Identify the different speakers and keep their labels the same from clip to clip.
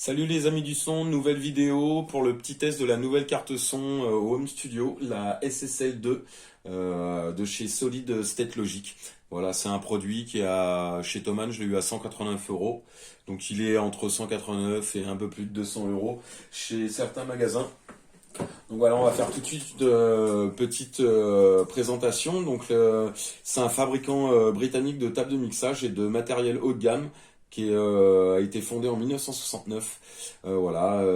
Speaker 1: Salut les amis du son, nouvelle vidéo pour le petit test de la nouvelle carte son au Home Studio, la SSL2 de chez Solid State Logic. Voilà, c'est un produit qui est chez Thomann, je l'ai eu à 189 euros. Donc il est entre 189 et un peu plus de 200 euros chez certains magasins. Donc voilà, on va faire tout de suite de petite présentation. Donc c'est un fabricant britannique de tables de mixage et de matériel haut de gamme a été fondé en 1969.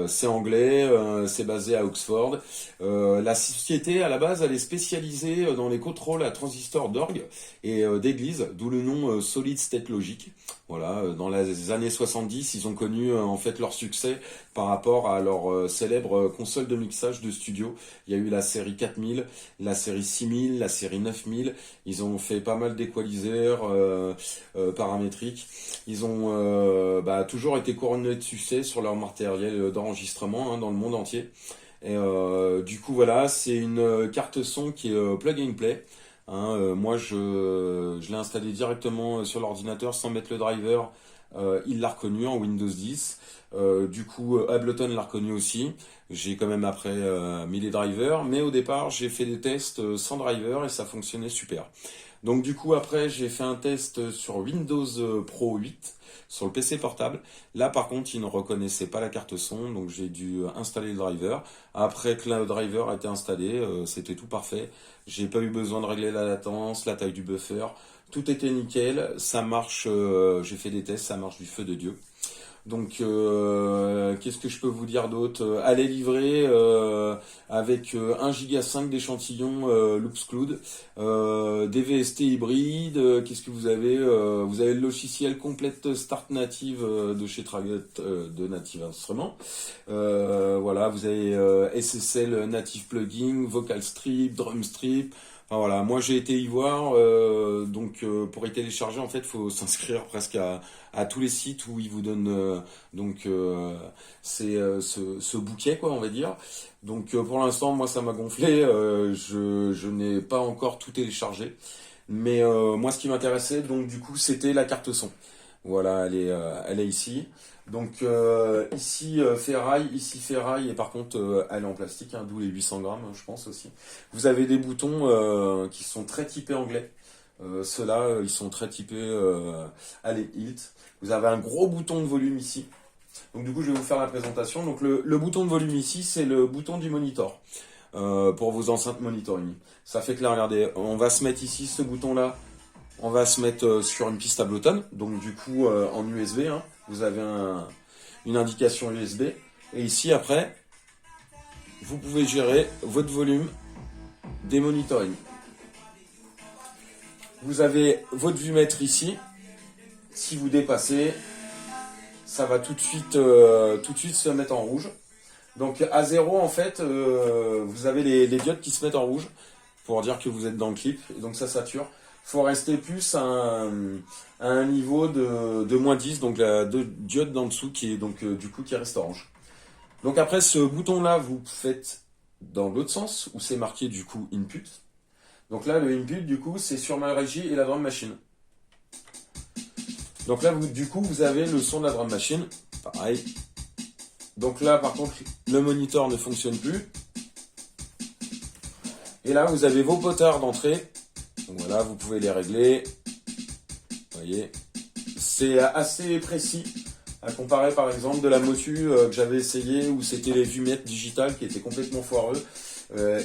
Speaker 1: C'est anglais, c'est basé à Oxford. La société, à la base, elle est spécialisée dans les contrôles à transistors d'orgue et d'église, d'où le nom Solid State Logic. Voilà, dans les années 70, ils ont connu en fait leur succès par rapport à leur célèbre console de mixage de studio. Il y a eu la série 4000, la série 6000, la série 9000. Ils ont fait pas mal d'équaliseurs paramétriques. Ils ont toujours été couronnés de succès sur leur matériel d'enregistrement dans le monde entier. Et du coup voilà, c'est une carte son qui est plug and play. Moi je l'ai installé directement sur l'ordinateur sans mettre le driver. Il l'a reconnu en Windows 10. Ableton l'a reconnu aussi. J'ai quand même après mis les drivers, mais au départ j'ai fait des tests sans driver et ça fonctionnait super. Donc du coup après j'ai fait un test sur Windows Pro 8 sur le PC portable. Là par contre il ne reconnaissait pas la carte son, donc j'ai dû installer le driver. Après que le driver a été installé, c'était tout parfait. J'ai pas eu besoin de régler la latence, la taille du buffer. Tout était nickel, ça marche, j'ai fait des tests, ça marche du feu de Dieu. Donc, qu'est-ce que je peux vous dire d'autre? Elle est livrée avec 1,5 Go d'échantillon Loops Cloud, des VST hybrides. Qu'est-ce que vous avez? Vous avez le logiciel Complete Start Native de chez Traget de Native Instruments. Voilà, vous avez SSL Native Plugin, Vocal Strip, Drum Strip. Enfin, voilà, moi j'ai été y voir, pour y télécharger en fait faut s'inscrire presque à tous les sites où ils vous donnent ce bouquet quoi on va dire. Donc pour l'instant moi ça m'a gonflé, je n'ai pas encore tout téléchargé, mais moi ce qui m'intéressait donc du coup c'était la carte son. Voilà, elle est ici. Donc ici ferraille et par contre elle est en plastique, d'où les 800 grammes je pense aussi. Vous avez des boutons qui sont très typés anglais. Ceux-là ils sont très typés allez Hilt. Vous avez un gros bouton de volume ici. Donc du coup je vais vous faire la présentation. Donc le bouton de volume ici c'est le bouton du monitor pour vos enceintes monitoring. Ça fait que là regardez, on va se mettre ici ce bouton là. On va se mettre sur une piste Ableton, donc du coup en USB, vous avez une indication USB. Et ici après, vous pouvez gérer votre volume des monitoring. Vous avez votre vumètre ici. Si vous dépassez, ça va tout de suite se mettre en rouge. Donc à 0 en fait, vous avez les diodes qui se mettent en rouge pour dire que vous êtes dans le clip. Et donc ça sature. Faut rester plus à un niveau de moins 10, donc la diode d'en dessous qui est donc du coup qui reste orange. Donc après ce bouton là vous faites dans l'autre sens où c'est marqué du coup input. Donc là le input du coup c'est sur ma régie et la drum machine. Donc là du coup vous avez le son de la drum machine, pareil. Donc là par contre le moniteur ne fonctionne plus. Et là vous avez vos potards d'entrée. Donc voilà, vous pouvez les régler. Vous voyez, c'est assez précis à comparer par exemple de la Motu que j'avais essayé où c'était les vumètres digitales qui étaient complètement foireux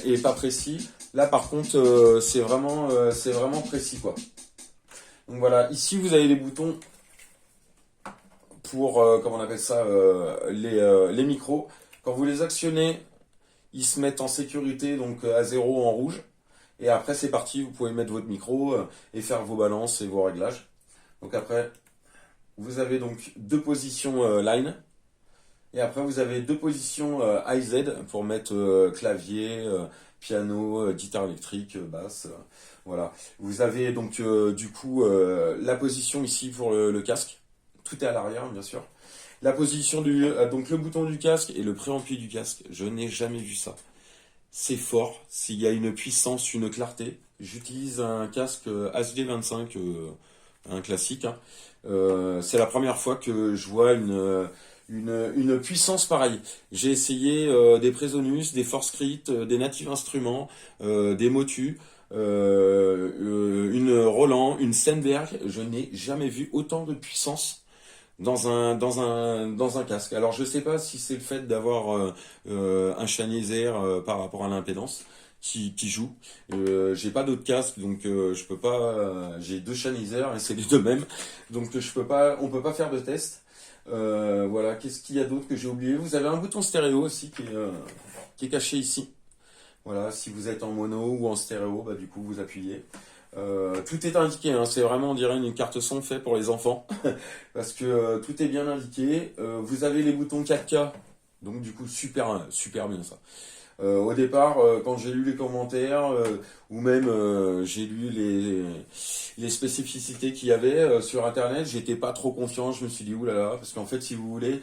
Speaker 1: et pas précis. Là par contre c'est vraiment précis quoi. Donc voilà, ici vous avez les boutons pour comment on appelle ça les micros. Quand vous les actionnez, ils se mettent en sécurité donc à 0 en rouge. Et après c'est parti, vous pouvez mettre votre micro et faire vos balances et vos réglages. Donc après, vous avez donc deux positions line. Et après vous avez deux positions IZ pour mettre clavier, piano, guitare électrique, basse. Voilà. Vous avez donc du coup la position ici pour le casque. Tout est à l'arrière bien sûr. La position donc le bouton du casque et le préampli du casque. Je n'ai jamais vu ça. C'est fort, s'il y a une puissance, une clarté. J'utilise un casque HD25, un classique. C'est la première fois que je vois une puissance pareille. J'ai essayé des Presonus, des Forscrit, des Native Instruments, des Motu, une Roland, une Steinberg. Je n'ai jamais vu autant de puissance dans un casque. Alors je sais pas si c'est le fait d'avoir un Sennheiser par rapport à l'impédance qui joue. J'ai pas d'autres casques, donc je peux pas. J'ai deux Sennheiser et c'est les deux mêmes, donc je peux pas. On peut pas faire de test. Voilà. Qu'est-ce qu'il y a d'autre que j'ai oublié? Vous avez un bouton stéréo aussi qui est caché ici. Voilà. Si vous êtes en mono ou en stéréo, bah du coup vous appuyez. Tout est indiqué, hein, c'est vraiment, on dirait, une carte son faite pour les enfants, parce que tout est bien indiqué. Vous avez les boutons 4K, donc du coup super, super bien ça. Au départ, quand j'ai lu les commentaires, ou même j'ai lu les spécificités qu'il y avait sur Internet, j'étais pas trop confiant, je me suis dit oulala, parce qu'en fait, si vous voulez,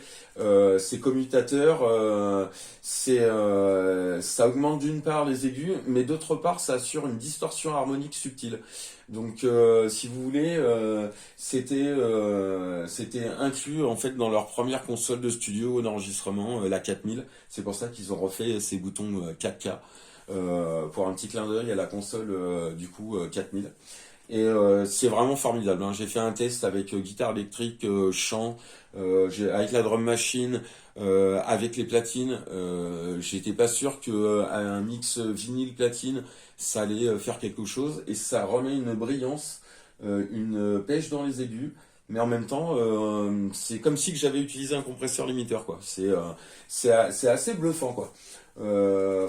Speaker 1: ces commutateurs, ça augmente d'une part les aigus, mais d'autre part, ça assure une distorsion harmonique subtile. Donc, si vous voulez, c'était inclus en fait dans leur première console de studio d'enregistrement, la 4000. C'est pour ça qu'ils ont refait ces boutons 4K pour un petit clin d'œil à la console du coup 4000. Et c'est vraiment formidable, hein. J'ai fait un test avec guitare électrique, chant, avec la drum machine, avec les platines. J'étais pas sûr que un mix vinyle platine, ça allait faire quelque chose. Et ça remet une brillance, une pêche dans les aigus. Mais en même temps, c'est comme si que j'avais utilisé un compresseur limiteur, quoi. C'est assez bluffant, quoi.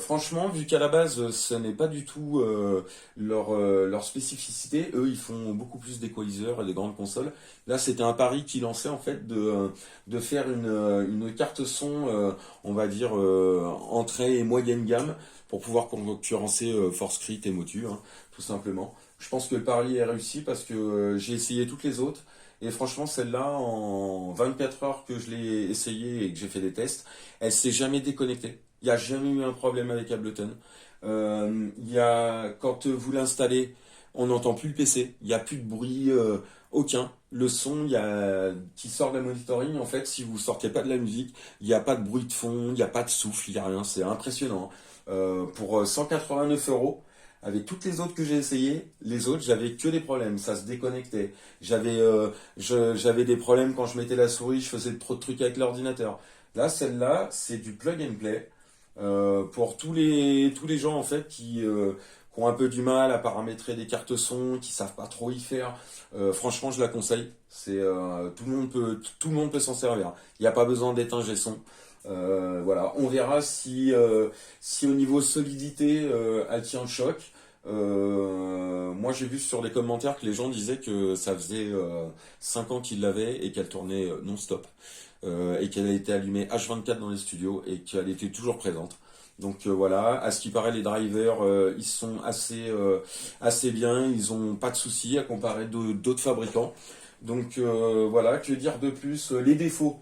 Speaker 1: Franchement, vu qu'à la base, ce n'est pas du tout leur spécificité, eux, ils font beaucoup plus d'équaliseurs et des grandes consoles. Là, c'était un pari qui lançait, en fait, de faire une carte son, on va dire, entrée et moyenne gamme, pour pouvoir concurrencer Forscrit et Motu, hein, tout simplement. Je pense que le pari est réussi parce que j'ai essayé toutes les autres. Et franchement, celle-là, en 24 heures que je l'ai essayée et que j'ai fait des tests, elle s'est jamais déconnectée. Il n'y a jamais eu un problème avec Ableton. Quand vous l'installez, on n'entend plus le PC. Il n'y a plus de bruit aucun. Le son qui sort de la monitoring, en fait, si vous sortez pas de la musique, il n'y a pas de bruit de fond, il n'y a pas de souffle, il n'y a rien. C'est impressionnant. Pour 189 euros, avec toutes les autres que j'ai essayées, les autres, j'avais que des problèmes. Ça se déconnectait. J'avais des problèmes quand je mettais la souris, je faisais trop de trucs avec l'ordinateur. Là, celle-là, c'est du plug and play. Pour tous les gens en fait qui ont un peu du mal à paramétrer des cartes son, qui savent pas trop y faire, franchement je la conseille. Tout le monde peut s'en servir. Il n'y a pas besoin d'être ingé son. Voilà, on verra si au niveau solidité elle tient le choc. Moi j'ai vu sur les commentaires que les gens disaient que ça faisait 5 ans qu'ils l'avaient et qu'elle tournait non-stop. Et qu'elle a été allumée H24 dans les studios et qu'elle était toujours présente. Donc voilà, à ce qui paraît, les drivers, ils sont assez bien, ils ont pas de soucis à comparer d'autres fabricants. Donc voilà, que dire de plus? Les défauts.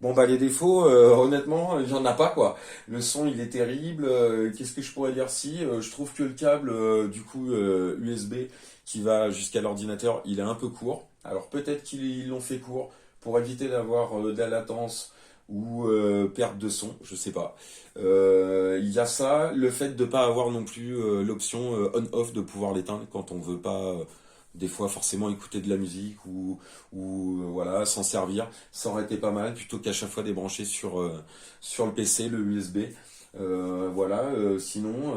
Speaker 1: Bon bah les défauts, honnêtement, il n'y en a pas quoi. Le son il est terrible. Qu'est-ce que je pourrais dire si je trouve que le câble du coup USB qui va jusqu'à l'ordinateur, il est un peu court. Alors peut-être qu'ils l'ont fait court pour éviter d'avoir de la latence ou perte de son, je sais pas. Il y a ça, le fait de pas avoir non plus l'option on-off de pouvoir l'éteindre quand on veut pas des fois forcément écouter de la musique ou voilà, s'en servir. Ça aurait été pas mal plutôt qu'à chaque fois débrancher sur le PC, le USB. Voilà, sinon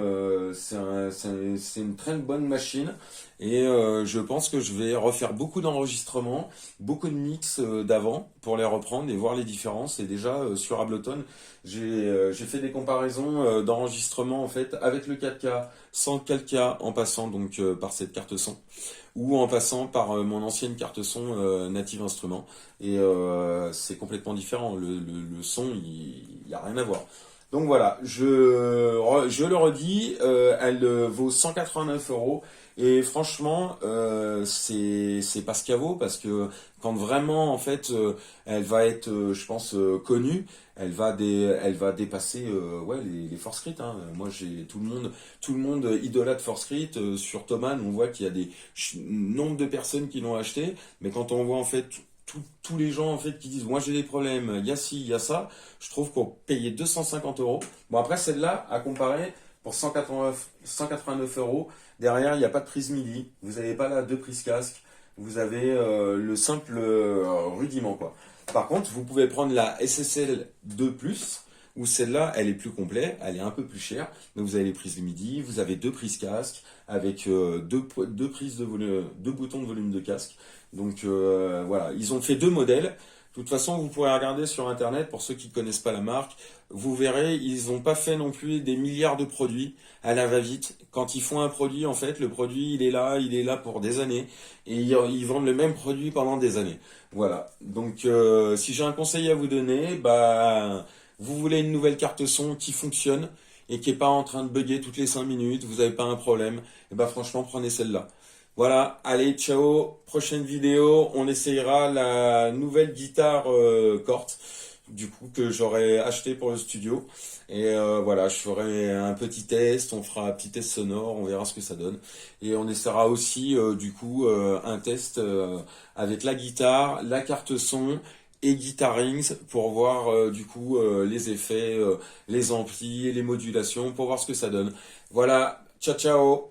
Speaker 1: c'est une très bonne machine et je pense que je vais refaire beaucoup d'enregistrements, beaucoup de mix d'avant pour les reprendre et voir les différences. Et déjà sur Ableton, j'ai fait des comparaisons d'enregistrement en fait avec le 4K, sans 4K, en passant donc par cette carte son ou en passant par mon ancienne carte son Native Instruments. Et c'est complètement différent. Le son, il y a rien à voir. Donc voilà, je le redis, elle vaut 189 euros. Et franchement, c'est pas ce qu'elle vaut parce que quand vraiment en fait elle va être, je pense, connue, elle va dépasser ouais les Forscrit, hein. Moi j'ai tout le monde idolâtre Forscrit. Sur Thomann, on voit qu'il y a nombre de personnes qui l'ont acheté, mais quand on voit en fait tous les gens en fait qui disent moi j'ai des problèmes, il y a ci, il y a ça, je trouve qu'on payait 250 euros. Bon après celle-là, à comparer, pour 189 euros, derrière il n'y a pas de prise MIDI, vous n'avez pas là deux prises casque, vous avez le simple rudiment quoi. Par contre, vous pouvez prendre la SSL 2 Plus, où celle-là, elle est plus complète, elle est un peu plus chère. Donc vous avez les prises MIDI, vous avez deux prises casque, avec deux prises de volume, deux boutons de volume de casque. Donc voilà, ils ont fait deux modèles. De toute façon, vous pourrez regarder sur Internet, pour ceux qui ne connaissent pas la marque, vous verrez, ils n'ont pas fait non plus des milliards de produits à la va-vite. Quand ils font un produit, en fait, le produit, il est là pour des années, et ils vendent le même produit pendant des années. Voilà. Donc, si j'ai un conseil à vous donner, bah, vous voulez une nouvelle carte son qui fonctionne et qui est pas en train de bugger toutes les 5 minutes, vous n'avez pas un problème, et bah franchement, prenez celle-là. Voilà, allez, ciao, prochaine vidéo, on essayera la nouvelle guitare Cort, du coup que j'aurais acheté pour le studio. Et voilà, je ferai un petit test, on fera un petit test sonore, on verra ce que ça donne. Et on essaiera aussi du coup un test avec la guitare, la carte son et Guitarings pour voir du coup les effets, les amplis, les modulations, pour voir ce que ça donne. Voilà, ciao ciao!